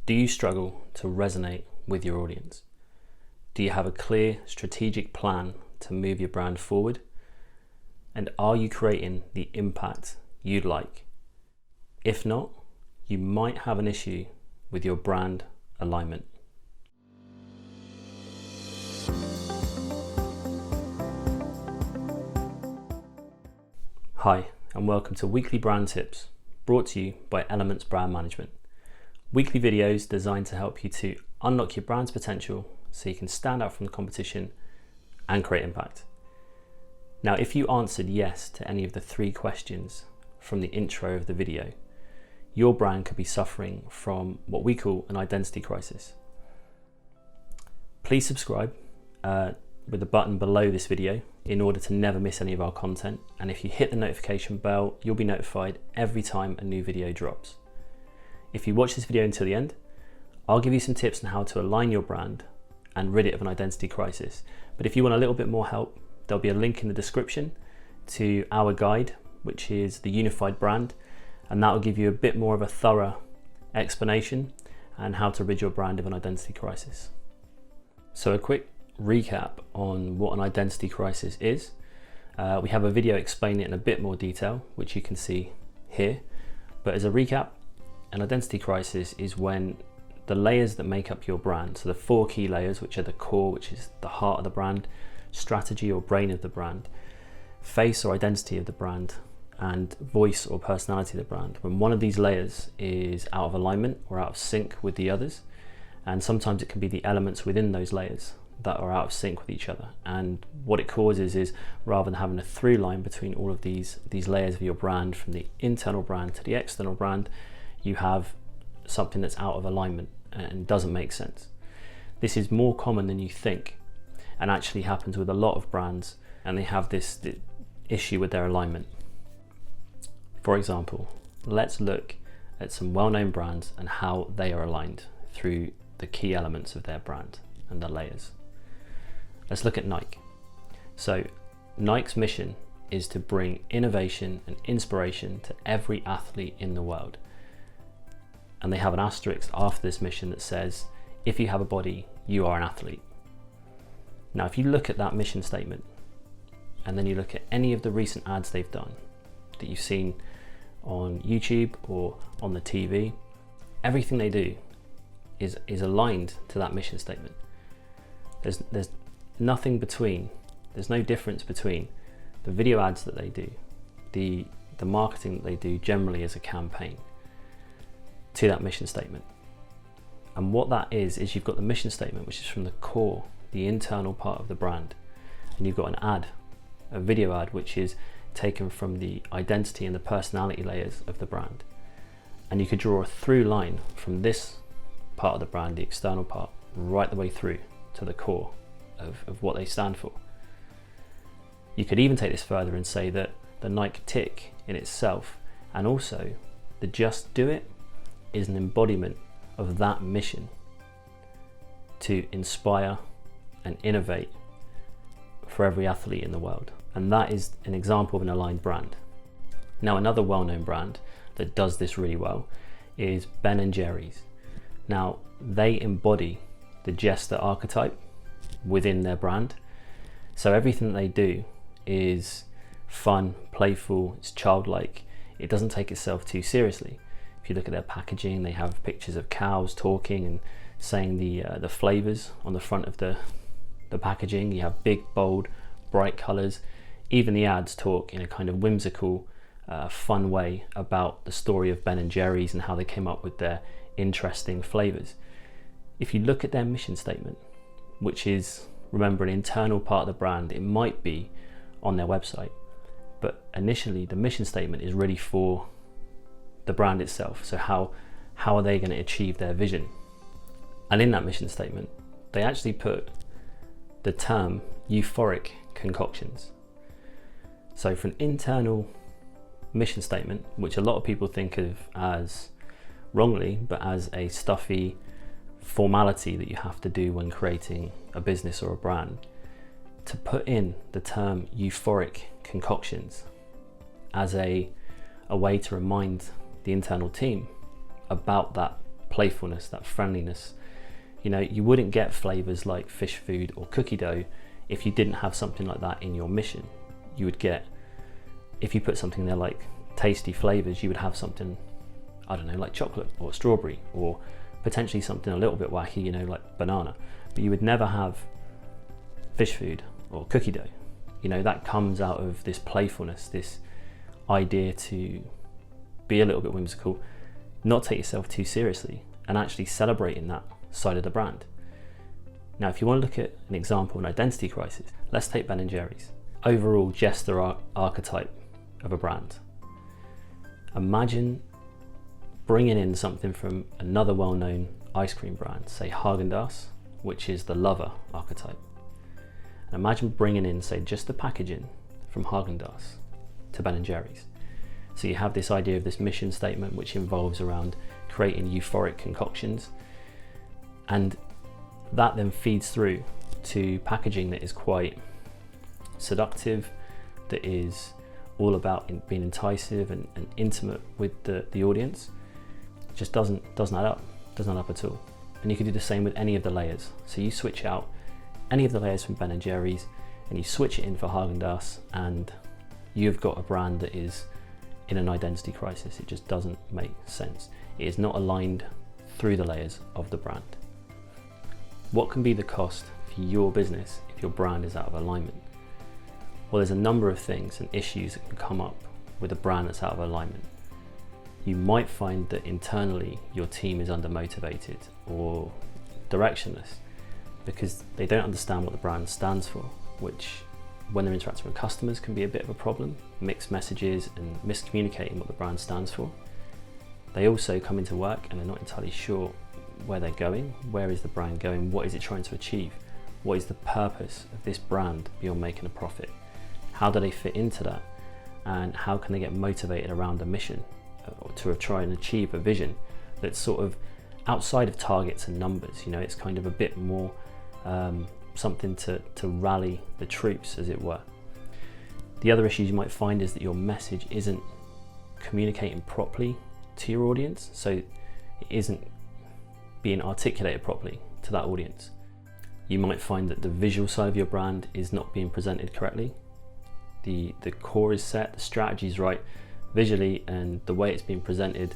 Do you struggle to resonate with your audience? Do you have a clear strategic plan to move your brand forward? And are you creating the impact you'd like? If not, you might have an issue with your brand alignment. Hi, and welcome to Weekly Brand Tips, brought to you by Elements Brand Management. Weekly videos designed to help you to unlock your brand's potential so you can stand out from the competition and create impact. Now, if you answered yes to any of the 3 questions from the intro of the video, your brand could be suffering from what we call an identity crisis. Please subscribe with the button below this video in order to never miss any of our content. And if you hit the notification bell, you'll be notified every time a new video drops. If you watch this video until the end, I'll give you some tips on how to align your brand and rid it of an identity crisis. But if you want a little bit more help, there'll be a link in the description to our guide, which is the Unified Brand, and that will give you a bit more of a thorough explanation on how to rid your brand of an identity crisis. So a quick recap on what an identity crisis is. We have a video explaining it in a bit more detail, which you can see here. But as a recap, an identity crisis is when the layers that make up your brand, so the 4 key layers, which are the core, which is the heart of the brand, strategy or brain of the brand, face or identity of the brand, and voice or personality of the brand. When one of these layers is out of alignment or out of sync with the others, and sometimes it can be the elements within those layers that are out of sync with each other. And what it causes is, rather than having a through line between all of these layers of your brand, from the internal brand to the external brand, you have something that's out of alignment and doesn't make sense. This is more common than you think, and actually happens with a lot of brands, and they have this issue with their alignment. For example, let's look at some well-known brands and how they are aligned through the key elements of their brand and the layers. Let's look at Nike. So Nike's mission is to bring innovation and inspiration to every athlete in the world. And they have an asterisk after this mission that says, if you have a body, you are an athlete. Now, if you look at that mission statement, and then you look at any of the recent ads they've done that you've seen on YouTube or on the TV, everything they do is aligned to that mission statement. There's nothing between, there's no difference between the video ads that they do, the marketing that they do generally as a campaign, to that mission statement. And what that is you've got the mission statement, which is from the core, the internal part of the brand, and you've got an ad, a video ad, which is taken from the identity and the personality layers of the brand. And you could draw a through line from this part of the brand, the external part, right the way through to the core of what they stand for. You could even take this further and say that the Nike tick in itself, and also the Just Do It, is an embodiment of that mission to inspire and innovate for every athlete in the world. And that is an example of an aligned brand. Now, another well-known brand that does this really well is Ben & Jerry's. Now, they embody the jester archetype within their brand. So everything that they do is fun, playful, it's childlike. It doesn't take itself too seriously. If you look at their packaging, they have pictures of cows talking and saying the flavors on the front of the packaging. You have big, bold, bright colors. Even the ads talk in a kind of whimsical, fun way about the story of Ben & Jerry's and how they came up with their interesting flavors. If you look at their mission statement, which is, remember, an internal part of the brand, it might be on their website, but initially the mission statement is really for the brand itself. So how are they going to achieve their vision? And in that mission statement, they actually put the term euphoric concoctions. So for an internal mission statement, which a lot of people think of as, wrongly, but as a stuffy formality that you have to do when creating a business or a brand, to put in the term euphoric concoctions as a way to remind the internal team about that playfulness, that friendliness. You know, you wouldn't get flavors like fish food or cookie dough if you didn't have something like that in your mission. You would get, if you put something there like tasty flavors, you would have something, I don't know, like chocolate or strawberry, or potentially something a little bit wacky, you know, like banana. But you would never have fish food or cookie dough. You know, that comes out of this playfulness, this idea to be a little bit whimsical, not take yourself too seriously, and actually celebrating that side of the brand. Now, if you want to look at an example, an identity crisis, let's take Ben & Jerry's. Overall jester archetype of a brand. Imagine bringing in something from another well-known ice cream brand, say Haagen-Dazs, which is the lover archetype. And imagine bringing in, say, just the packaging from Haagen-Dazs to Ben & Jerry's. So you have this idea of this mission statement, which involves around creating euphoric concoctions, and that then feeds through to packaging that is quite seductive, that is all about being enticing and intimate with the audience. It just doesn't add up at all. And you can do the same with any of the layers. So you switch out any of the layers from Ben & Jerry's and you switch it in for Haagen-Dazs, and you've got a brand that is in an identity crisis. It just doesn't make sense. It is not aligned through the layers of the brand. What can be the cost for your business if your brand is out of alignment? Well, there's a number of things and issues that can come up with a brand that's out of alignment. You might find that internally your team is undermotivated or directionless because they don't understand what the brand stands for, which when they're interacting with customers can be a bit of a problem. Mixed messages and miscommunicating what the brand stands for. They also come into work and they're not entirely sure where they're going. Where is the brand going? What is it trying to achieve? What is the purpose of this brand beyond making a profit? How do they fit into that? And how can they get motivated around a mission to try and achieve a vision that's sort of outside of targets and numbers? You know, it's kind of a bit more something to rally the troops, as it were. The other issues you might find is that your message isn't communicating properly to your audience, so it isn't being articulated properly to that audience. You might find that the visual side of your brand is not being presented correctly. The core is set, the strategy is right visually, and the way it's being presented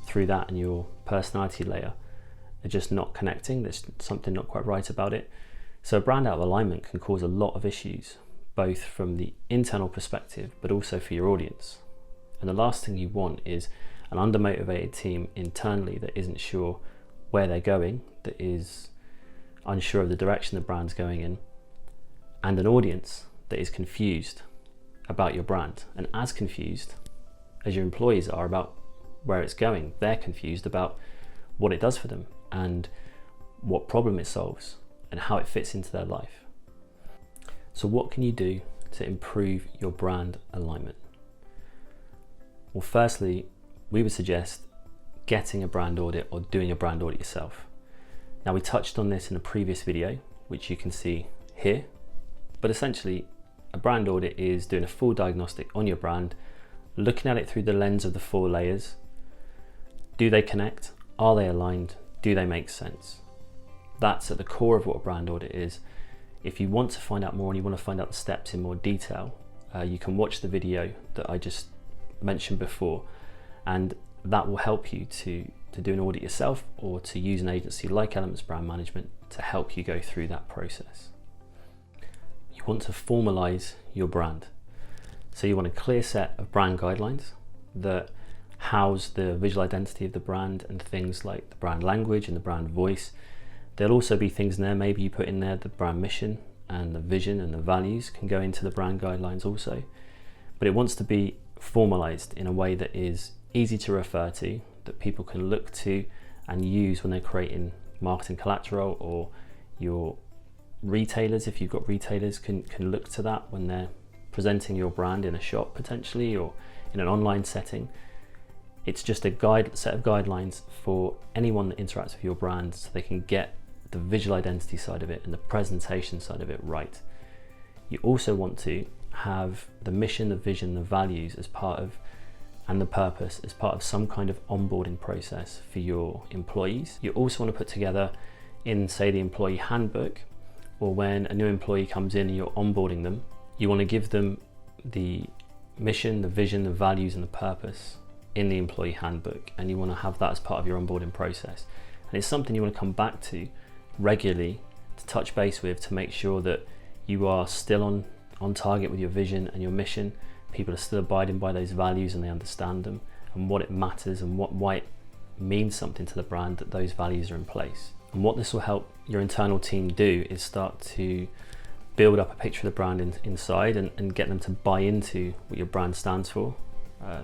through that and your personality layer are just not connecting. There's something not quite right about it. So a brand out of alignment can cause a lot of issues, both from the internal perspective, but also for your audience. And the last thing you want is an undermotivated team internally that isn't sure where they're going, that is unsure of the direction the brand's going in, and an audience that is confused about your brand, and as confused as your employees are about where it's going. They're confused about what it does for them and what problem it solves and how it fits into their life. So what can you do to improve your brand alignment? Well, firstly, we would suggest getting a brand audit or doing a brand audit yourself. Now, we touched on this in a previous video, which you can see here, but essentially a brand audit is doing a full diagnostic on your brand, looking at it through the lens of the 4 layers. Do they connect? Are they aligned? Do they make sense? That's at the core of what a brand audit is. If you want to find out more and you want to find out the steps in more detail, you can watch the video that I just mentioned before, and that will help you to do an audit yourself or to use an agency like Elements Brand Management to help you go through that process. You want to formalize your brand. So you want a clear set of brand guidelines that house the visual identity of the brand and things like the brand language and the brand voice. There'll also be things in there, maybe you put in there the brand mission and the vision and the values can go into the brand guidelines also. But it wants to be formalized in a way that is easy to refer to, that people can look to and use when they're creating marketing collateral, or your retailers, if you've got retailers, can look to that when they're presenting your brand in a shop potentially or in an online setting. It's just a set of guidelines for anyone that interacts with your brand so they can get the visual identity side of it and the presentation side of it right. You also want to have the mission, the vision, the values as part of and the purpose as part of some kind of onboarding process for your employees. You also want to put together in, say, the employee handbook, or when a new employee comes in and you're onboarding them, you want to give them the mission, the vision, the values and the purpose in the employee handbook, and you want to have that as part of your onboarding process. And it's something you want to come back to regularly to touch base with, to make sure that you are still on target with your vision and your mission. People are still abiding by those values and they understand them and what it matters and why it means something to the brand that those values are in place. And what this will help your internal team do is start to build up a picture of the brand inside and get them to buy into what your brand stands for,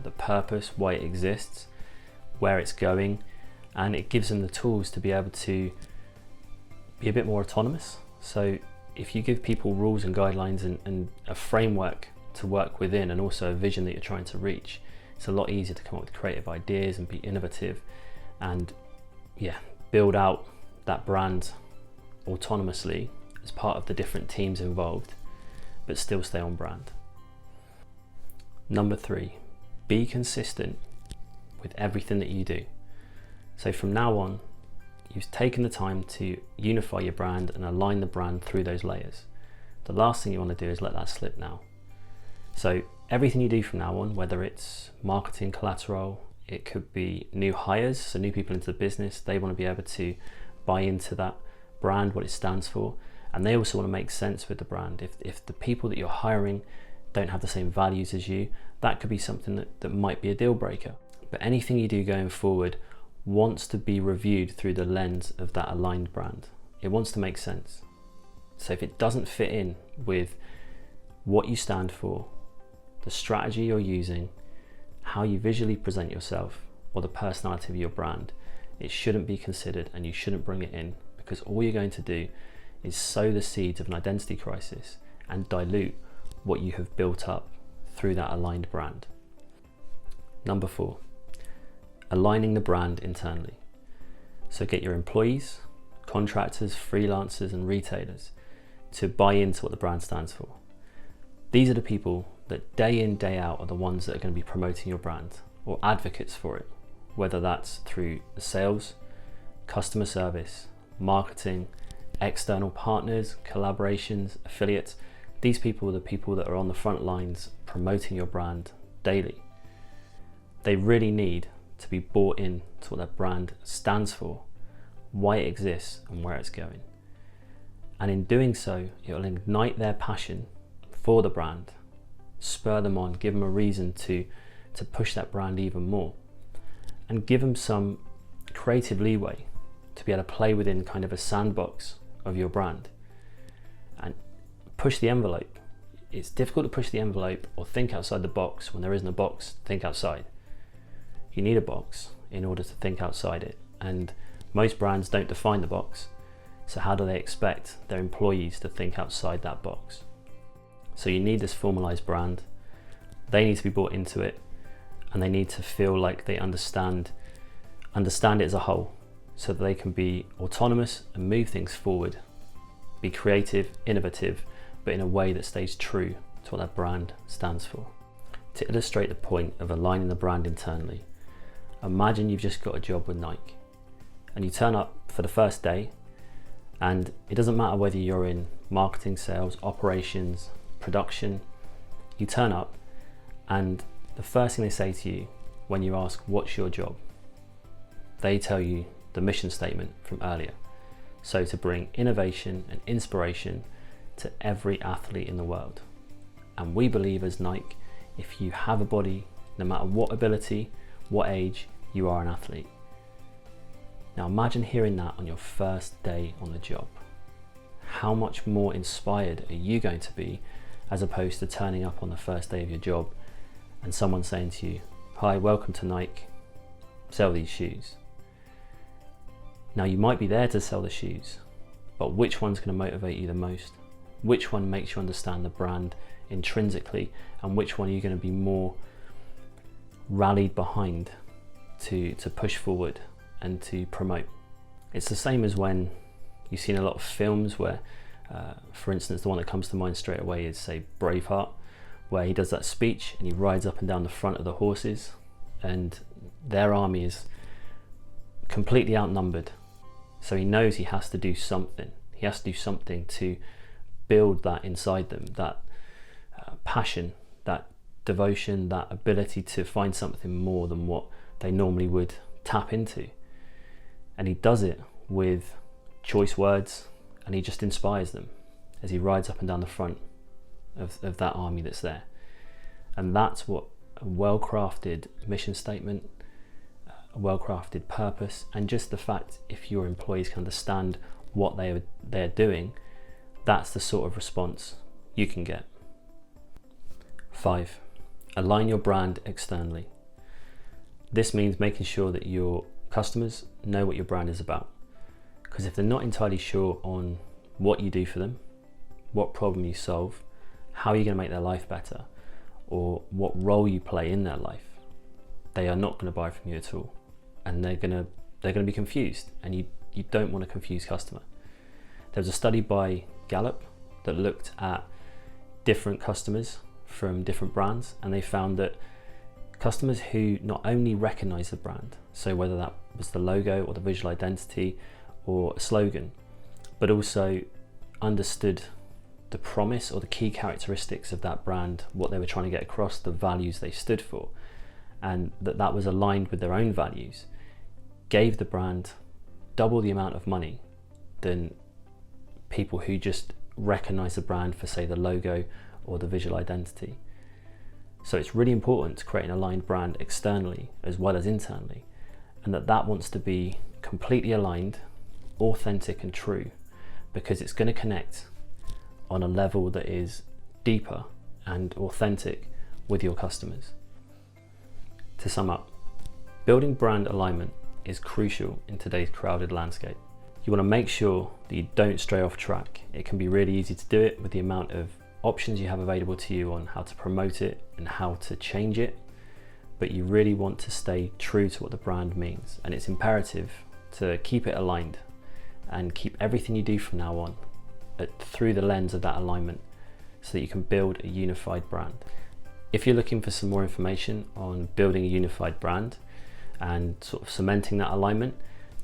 the purpose, why it exists, where it's going, and it gives them the tools to be able to be a bit more autonomous. So if you give people rules and guidelines and a framework to work within, and also a vision that you're trying to reach, it's a lot easier to come up with creative ideas and be innovative and build out that brand autonomously as part of the different teams involved, but still stay on brand. Number 3, be consistent with everything that you do. So from now on, you've taken the time to unify your brand and align the brand through those layers. The last thing you want to do is let that slip now. So everything you do from now on, whether it's marketing collateral, it could be new hires, so new people into the business, they want to be able to buy into that brand, what it stands for, and they also want to make sense with the brand. If the people that you're hiring don't have the same values as you, that could be something that might be a deal breaker. But anything you do going forward wants to be reviewed through the lens of that aligned brand. It wants to make sense. So if it doesn't fit in with what you stand for, the strategy you're using, how you visually present yourself, or the personality of your brand, it shouldn't be considered and you shouldn't bring it in, because all you're going to do is sow the seeds of an identity crisis and dilute what you have built up through that aligned brand. Number 4, aligning the brand internally. So get your employees, contractors, freelancers and retailers to buy into what the brand stands for. These are the people that day in, day out are the ones that are going to be promoting your brand or advocates for it, whether that's through sales, customer service, marketing, external partners, collaborations, affiliates. These people are the people that are on the front lines promoting your brand daily. They really need to be bought in to what that brand stands for, why it exists and where it's going. And in doing so, it will ignite their passion for the brand, spur them on, give them a reason to push that brand even more, and give them some creative leeway to be able to play within kind of a sandbox of your brand and push the envelope. It's difficult to push the envelope or think outside the box when there isn't a box to think outside. You need a box in order to think outside it, and most brands don't define the box, so how do they expect their employees to think outside that box? So you need this formalized brand. They need to be brought into it, and they need to feel like they understand it as a whole, so that they can be autonomous and move things forward, be creative, innovative, but in a way that stays true to what that brand stands for. To illustrate the point of aligning the brand internally, imagine you've just got a job with Nike and you turn up for the first day, and it doesn't matter whether you're in marketing, sales, operations, production, you turn up and the first thing they say to you when you ask what's your job, they tell you the mission statement from earlier. So to bring innovation and inspiration to every athlete in the world. And we believe as Nike, if you have a body, no matter what ability, what age, you are an athlete. Now imagine hearing that on your first day on the job. How much more inspired are you going to be, as opposed to turning up on the first day of your job and someone saying to you, "Hi, welcome to Nike, sell these shoes." Now you might be there to sell the shoes, but which one's going to motivate you the most? Which one makes you understand the brand intrinsically, and which one are you going to be more rallied behind to push forward and to promote? It's the same as when you've seen a lot of films where, for instance, the one that comes to mind straight away is, say, Braveheart, where he does that speech and he rides up and down the front of the horses and their army is completely outnumbered. So he knows he has to do something. He has to do something to build that inside them, that passion, that devotion, that ability to find something more than what they normally would tap into. And he does it with choice words, and he just inspires them as he rides up and down the front of that army that's there. And that's what a well-crafted mission statement, a well-crafted purpose, and just the fact if your employees can understand what they're doing, that's the sort of response you can get. 5. Align your brand externally. This means making sure that your customers know what your brand is about. Because if they're not entirely sure on what you do for them, what problem you solve, how you're going to make their life better, or what role you play in their life, they are not going to buy from you at all. And they're going to be confused, and you don't want a confused customer. There was a study by Gallup that looked at different customers from different brands, and they found that customers who not only recognize the brand, so whether that was the logo or the visual identity or a slogan, but also understood the promise or the key characteristics of that brand, what they were trying to get across, the values they stood for, and that was aligned with their own values, gave the brand double the amount of money than people who just recognize the brand for, say, the logo or the visual identity. So it's really important to create an aligned brand externally as well as internally, and that wants to be completely aligned, authentic and true, because it's going to connect on a level that is deeper and authentic with your customers. To sum up, building brand alignment is crucial in today's crowded landscape. You want to make sure that you don't stray off track. It can be really easy to do it with the amount of options you have available to you on how to promote it and how to change it, but you really want to stay true to what the brand means, and it's imperative to keep it aligned and keep everything you do from now on through the lens of that alignment, so that you can build a unified brand. If you're looking for some more information on building a unified brand and sort of cementing that alignment,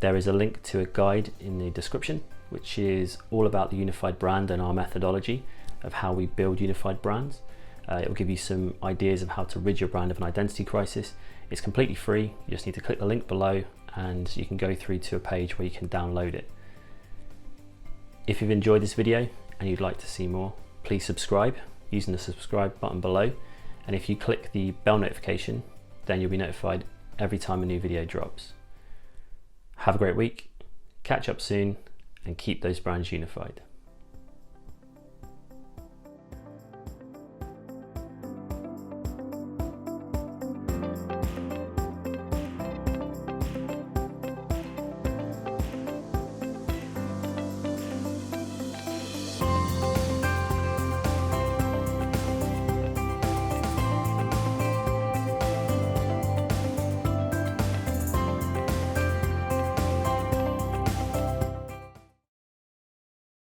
there is a link to a guide in the description, which is all about the unified brand and our methodology of how we build unified brands. It will give you some ideas of how to rid your brand of an identity crisis. It's completely free. You just need to click the link below and you can go through to a page where you can download it. If you've enjoyed this video and you'd like to see more, please subscribe using the subscribe button below. And if you click the bell notification, then you'll be notified every time a new video drops. Have a great week, catch up soon, and keep those brands unified.